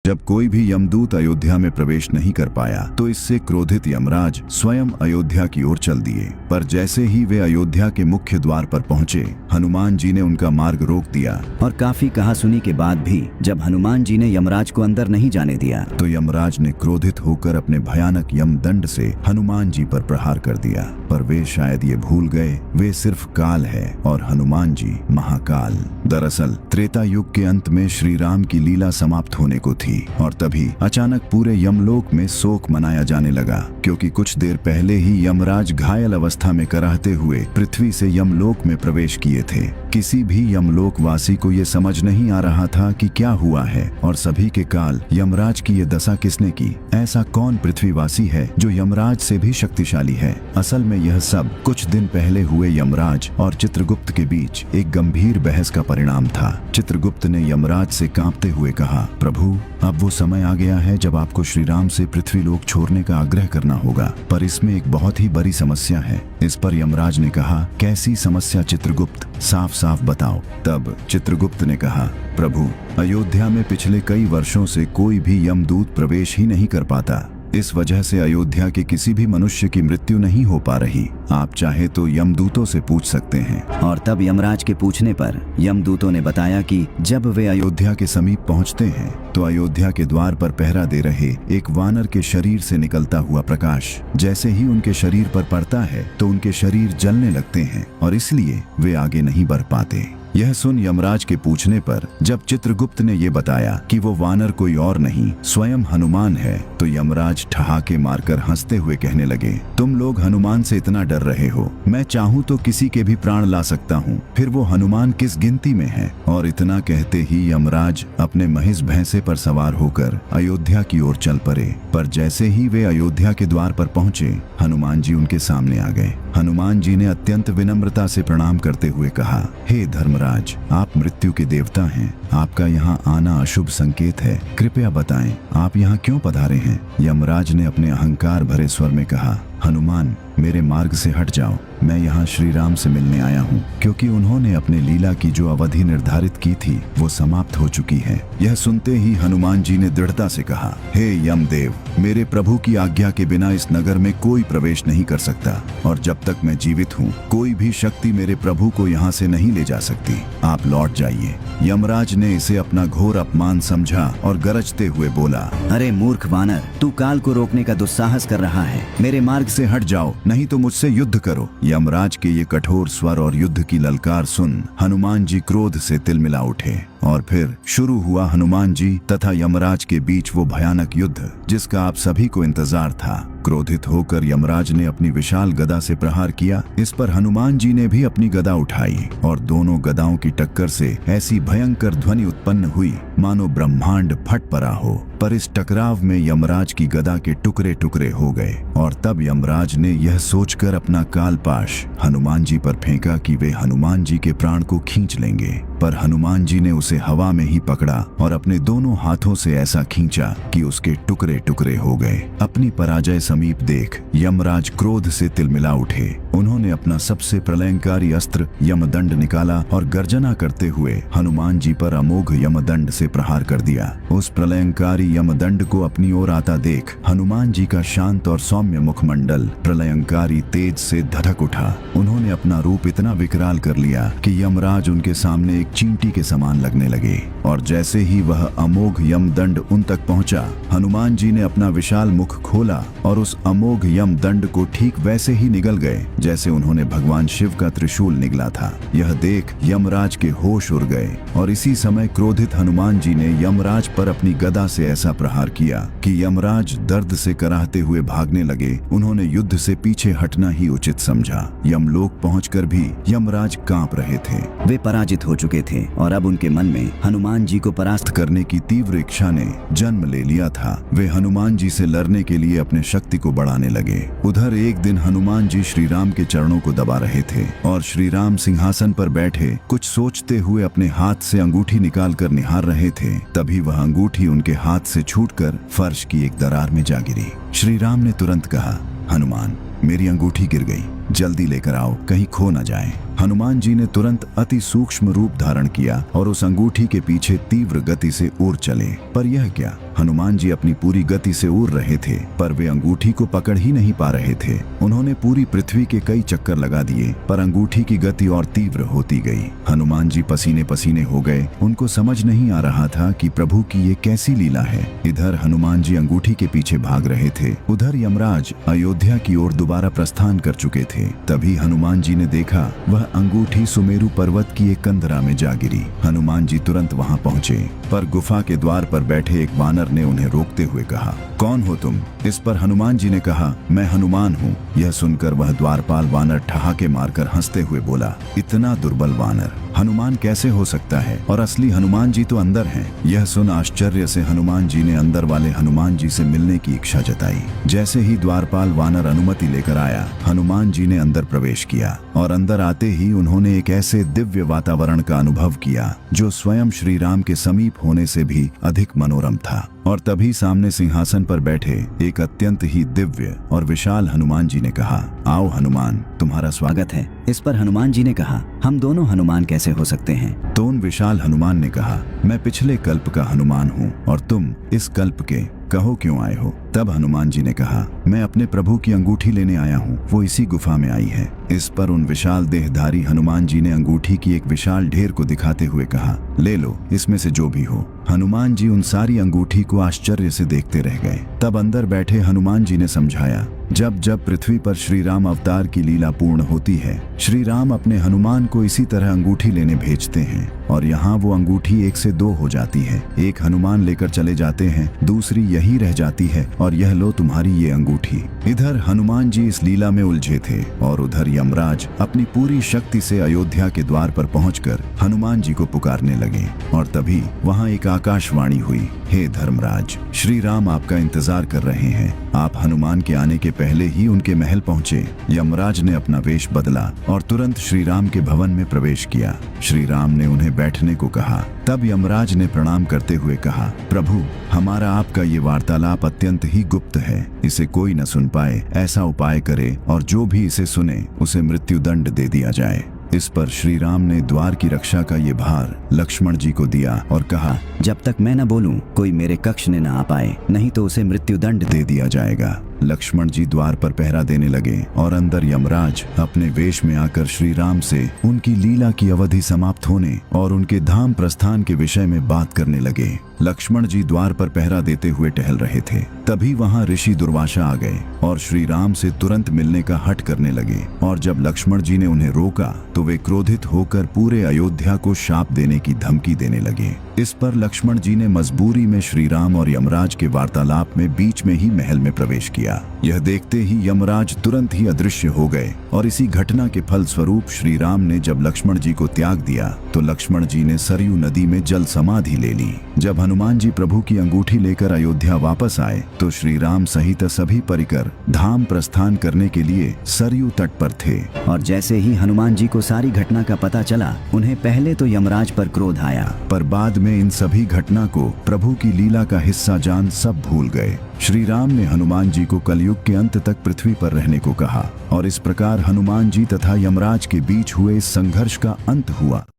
जब कोई भी यमदूत अयोध्या में प्रवेश नहीं कर पाया तो इससे क्रोधित यमराज स्वयं अयोध्या की ओर चल दिए। पर जैसे ही वे अयोध्या के मुख्य द्वार पर पहुंचे, हनुमान जी ने उनका मार्ग रोक दिया। और काफी कहासुनी के बाद भी जब हनुमान जी ने यमराज को अंदर नहीं जाने दिया तो यमराज ने क्रोधित होकर अपने भयानक यमदंड से हनुमान जी पर प्रहार कर दिया। पर वे शायद ये भूल गए, वे सिर्फ काल है और हनुमान जी महाकाल। दरअसल त्रेता युग के अंत में श्री राम की लीला समाप्त होने को थी और तभी अचानक पूरे यमलोक में शोक मनाया जाने लगा, क्योंकि कुछ देर पहले ही यमराज घायल अवस्था में कराहते हुए पृथ्वी से यमलोक में प्रवेश किए थे। किसी भी यमलोक वासी को ये समझ नहीं आ रहा था कि क्या हुआ है और सभी के काल यमराज की ये दशा किसने की। ऐसा कौन पृथ्वीवासी है जो यमराज से भी शक्तिशाली है? असल में यह सब कुछ दिन पहले हुए यमराज और चित्रगुप्त के बीच एक गंभीर बहस का परिणाम था। चित्रगुप्त ने यमराज से कांपते हुए कहा, प्रभु, अब वो समय आ गया है जब आपको श्री राम से पृथ्वी लोक छोड़ने का आग्रह करना होगा, पर इसमें एक बहुत ही बड़ी समस्या है। इस पर यमराज ने कहा, कैसी समस्या चित्रगुप्त, साफ साफ बताओ। तब चित्रगुप्त ने कहा, प्रभु, अयोध्या में पिछले कई वर्षों से कोई भी यमदूत प्रवेश ही नहीं कर पाता। इस वजह से अयोध्या के किसी भी मनुष्य की मृत्यु नहीं हो पा रही। आप चाहे तो यमदूतों से पूछ सकते हैं। और तब यमराज के पूछने पर यमदूतों ने बताया कि जब वे अयोध्या के समीप पहुंचते हैं तो अयोध्या के द्वार पर पहरा दे रहे एक वानर के शरीर से निकलता हुआ प्रकाश जैसे ही उनके शरीर पर पड़ता है तो उनके शरीर जलने लगते हैं और इसलिए वे आगे नहीं बढ़ पाते। यह सुन यमराज के पूछने पर जब चित्रगुप्त ने ये बताया कि वो वानर कोई और नहीं स्वयं हनुमान है, तो यमराज ठहाके मारकर हंसते हुए कहने लगे, तुम लोग हनुमान से इतना डर रहे हो, मैं चाहूँ तो किसी के भी प्राण ला सकता हूँ, फिर वो हनुमान किस गिनती में है। और इतना कहते ही यमराज अपने महिष भैंसे पर सवार होकर अयोध्या की ओर चल पड़े। पर जैसे ही वे अयोध्या के द्वार पर पहुंचे, हनुमान जी उनके सामने आ गए। हनुमान जी ने अत्यंत विनम्रता से प्रणाम करते हुए कहा, हे धर्मराज, आप मृत्यु के देवता हैं, आपका यहाँ आना अशुभ संकेत है, कृपया बताएं आप यहाँ क्यों पधारे हैं। यमराज ने अपने अहंकार भरे स्वर में कहा, हनुमान, मेरे मार्ग से हट जाओ, मैं यहाँ श्री राम से मिलने आया हूँ, क्योंकि उन्होंने अपने लीला की जो अवधि निर्धारित की थी वो समाप्त हो चुकी है। यह सुनते ही हनुमान जी ने दृढ़ता से कहा, हे यमदेव, मेरे प्रभु की आज्ञा के बिना इस नगर में कोई प्रवेश नहीं कर सकता और जब तक मैं जीवित हूँ कोई भी शक्ति मेरे प्रभु को यहाँ से नहीं ले जा सकती। आप लौट जाइए। यमराज ने इसे अपना घोर अपमान समझा और गरजते हुए बोला, अरे मूर्ख वानर, तू काल को रोकने का दुस्साहस कर रहा है, मेरे मार्ग से हट जाओ, नहीं तो मुझसे युद्ध करो। यमराज के ये कठोर स्वर और युद्ध की ललकार सुन हनुमान जी क्रोध से तिलमिला उठे और फिर शुरू हुआ हनुमान जी तथा यमराज के बीच वो भयानक युद्ध जिसका आप सभी को इंतजार था। क्रोधित होकर यमराज ने अपनी विशाल गदा से प्रहार किया। इस पर हनुमान जी ने भी अपनी गदा उठाई और दोनों गदाओं की टक्कर से ऐसी भयंकर ध्वनि उत्पन्न हुई मानो ब्रह्मांड फट पड़ा हो। पर इस टकराव में यमराज की गदा के टुकड़े टुकड़े हो गए और तब यमराज ने यह सोचकर अपना कालपाश हनुमान जी पर फेंका कि वे हनुमान जी के प्राण को खींच लेंगे। पर हनुमान जी ने उसे हवा में ही पकड़ा और अपने दोनों हाथों से ऐसा खींचा कि उसके टुकड़े टुकड़े हो गए। अपनी पराजय समीप देख यमराज क्रोध से तिलमिला उठे। उन्होंने अपना सबसे प्रलयंकारी अस्त्र यमदंड निकाला और गर्जना करते हुए हनुमान जी पर अमोघ यमदंड से प्रहार कर दिया। उस प्रलयंकारी यमदंड को अपनी ओर आता देख हनुमान जी का शांत और सौम्य मुखमंडल प्रलयंकारी तेज से धधक उठा। उन्होंने अपना रूप इतना विकराल कर लिया कि यमराज उनके सामने एक चींटी के समान लगने लगे और जैसे ही वह अमोघ यमदंड उन तक पहुंचा, हनुमान जी ने अपना विशाल मुख खोला और उस अमोघ यमदंड को ठीक वैसे ही निगल गए जैसे उन्होंने भगवान शिव का त्रिशूल निगला था। यह देख यमराज के होश उड़ गए और इसी समय क्रोधित हनुमान जी ने यमराज पर अपनी गदा से ऐसा प्रहार किया कि यमराज दर्द से कराहते हुए भागने लगे। उन्होंने युद्ध से पीछे हटना ही उचित समझा। यमलोक पहुंचकर भी यमराज कांप रहे थे। वे पराजित हो चुके थे और अब उनके मन में हनुमान जी को परास्त करने की तीव्र इच्छा ने जन्म ले लिया था। वे हनुमान जी से लड़ने के लिए अपने शक्ति को बढ़ाने लगे। उधर एक दिन हनुमान जी श्री राम के चरणों को दबा रहे थे और श्री राम सिंहासन पर बैठे कुछ सोचते हुए अपने हाथ से अंगूठी निकाल कर निहार रहे थे। तभी वह अंगूठी उनके हाथ से छूटकर फर्श की एक दरार में जा गिरी। श्री राम ने तुरंत कहा, हनुमान, मेरी अंगूठी गिर गई। जल्दी लेकर आओ, कहीं खो न जाए। हनुमान जी ने तुरंत अति सूक्ष्म रूप धारण किया और उस अंगूठी के पीछे तीव्र गति से उड़ चले। पर यह क्या, हनुमान जी अपनी पूरी गति से उड़ रहे थे, पर वे अंगूठी को पकड़ ही नहीं पा रहे थे। उन्होंने पूरी पृथ्वी के कई चक्कर लगा दिए, पर अंगूठी की गति और तीव्र होती गई। हनुमान जी पसीने पसीने हो गए। उनको समझ नहीं आ रहा था कि प्रभु की ये कैसी लीला है। इधर हनुमान जी अंगूठी के पीछे भाग रहे थे, उधर यमराज अयोध्या की ओर दोबारा प्रस्थान कर चुके थे। तभी हनुमान जी ने देखा वह अंगूठी सुमेरु पर्वत की एक कंदरा में जा गिरी। हनुमान जी तुरंत वहां पहुंचे, पर गुफा के द्वार पर बैठे एक वानर ने उन्हें रोकते हुए कहा, कौन हो तुम? इस पर हनुमान जी ने कहा, मैं हनुमान हूँ। यह सुनकर वह द्वारपाल वानर ठहाके मारकर हंसते हुए बोला, इतना दुर्बल वानर हनुमान कैसे हो सकता है? और असली हनुमान जी तो अंदर हैं। यह सुन आश्चर्य से हनुमान जी ने अंदर वाले हनुमान जी से मिलने की इच्छा जताई। जैसे ही द्वारपाल वानर अनुमति लेकर आया, हनुमान जी ने अंदर प्रवेश किया और अंदर आते ही उन्होंने एक ऐसे दिव्य वातावरण का अनुभव किया जो स्वयं श्री राम के समीप होने से भी अधिक मनोरम था। और तभी सामने सिंहासन पर बैठे एक अत्यंत ही दिव्य और विशाल हनुमान जी ने कहा, आओ हनुमान, तुम्हारा स्वागत है। इस पर हनुमान जी ने कहा, हम दोनों हनुमान कैसे हो सकते हैं? तो उन विशाल हनुमान ने कहा, मैं पिछले कल्प का हनुमान हूँ और तुम इस कल्प के, कहो क्यों आए हो? तब हनुमान जी ने कहा, मैं अपने प्रभु की अंगूठी लेने आया हूँ, वो इसी गुफा में आई है। इस पर उन विशाल देहधारी हनुमान जी ने अंगूठी की एक विशाल ढेर को दिखाते हुए कहा, ले लो, इसमें से जो भी हो। हनुमान जी उन सारी अंगूठी को आश्चर्य से देखते रह गए। तब अंदर बैठे हनुमान जी ने समझाया, जब जब पृथ्वी पर श्री राम अवतार की लीला पूर्ण होती है, श्री राम अपने हनुमान को इसी तरह अंगूठी लेने भेजते हैं और यहाँ वो अंगूठी 1 से 2 हो जाती है। एक हनुमान लेकर चले जाते हैं, दूसरी यही रह जाती है और यह लो तुम्हारी ये अंगूठी। इधर हनुमान जी इस लीला में उलझे थे और उधर यमराज अपनी पूरी शक्ति से अयोध्या के द्वार पर पहुंचकर हनुमान जी को पुकारने लगे। और तभी वहां एक आकाशवाणी हुई, हे धर्मराज, श्री राम आपका इंतजार कर रहे हैं। आप हनुमान के आने के पहले ही उनके महल पहुंचे। यमराज ने अपना वेश बदला और तुरंत श्री राम के भवन में प्रवेश किया। श्री राम ने उन्हें बैठने को कहा। तब यमराज ने प्रणाम करते हुए कहा, प्रभु, हमारा आपका ये वार्तालाप अत्यंत ही गुप्त है, इसे कोई न सुन पाए, ऐसा उपाय करे और जो भी इसे सुने उसे मृत्युदंड दे दिया जाए। इस पर श्री राम ने द्वार की रक्षा का ये भार लक्ष्मण जी को दिया और कहा, जब तक मैं न बोलूं कोई मेरे कक्ष में न आ पाए, नहीं तो उसे मृत्युदंड दे दिया जाएगा। लक्ष्मण जी द्वार पर पहरा देने लगे और अंदर यमराज अपने वेश में आकर श्री राम से उनकी लीला की अवधि समाप्त होने और उनके धाम प्रस्थान के विषय में बात करने लगे। लक्ष्मण जी द्वार पर पहरा देते हुए टहल रहे थे। तभी वहां ऋषि दुर्वासा आ गए और श्री राम से तुरंत मिलने का हठ करने लगे। और जब लक्ष्मण जी ने उन्हें रोका तो वे क्रोधित होकर पूरे अयोध्या को शाप देने की धमकी देने लगे। इस पर लक्ष्मण जी ने मजबूरी में श्री राम और यमराज के वार्तालाप में बीच में ही महल में प्रवेश किया। यह देखते ही यमराज तुरंत ही अदृश्य हो गए और इसी घटना के फल स्वरूप श्री राम ने जब लक्ष्मण जी को त्याग दिया तो लक्ष्मण जी ने सरयू नदी में जल समाधि ले ली। जब हनुमान जी प्रभु की अंगूठी लेकर अयोध्या वापस आए तो श्री राम सहित सभी परिकर धाम प्रस्थान करने के लिए सरयू तट पर थे। और जैसे ही हनुमान जी को सारी घटना का पता चला, उन्हें पहले तो यमराज पर क्रोध आया, पर बाद में इन सभी घटना को प्रभु की लीला का हिस्सा जान सब भूल गए। श्री राम ने हनुमान जी को कलयुग के अंत तक पृथ्वी पर रहने को कहा और इस प्रकार हनुमान जी तथा यमराज के बीच हुए इस संघर्ष का अंत हुआ।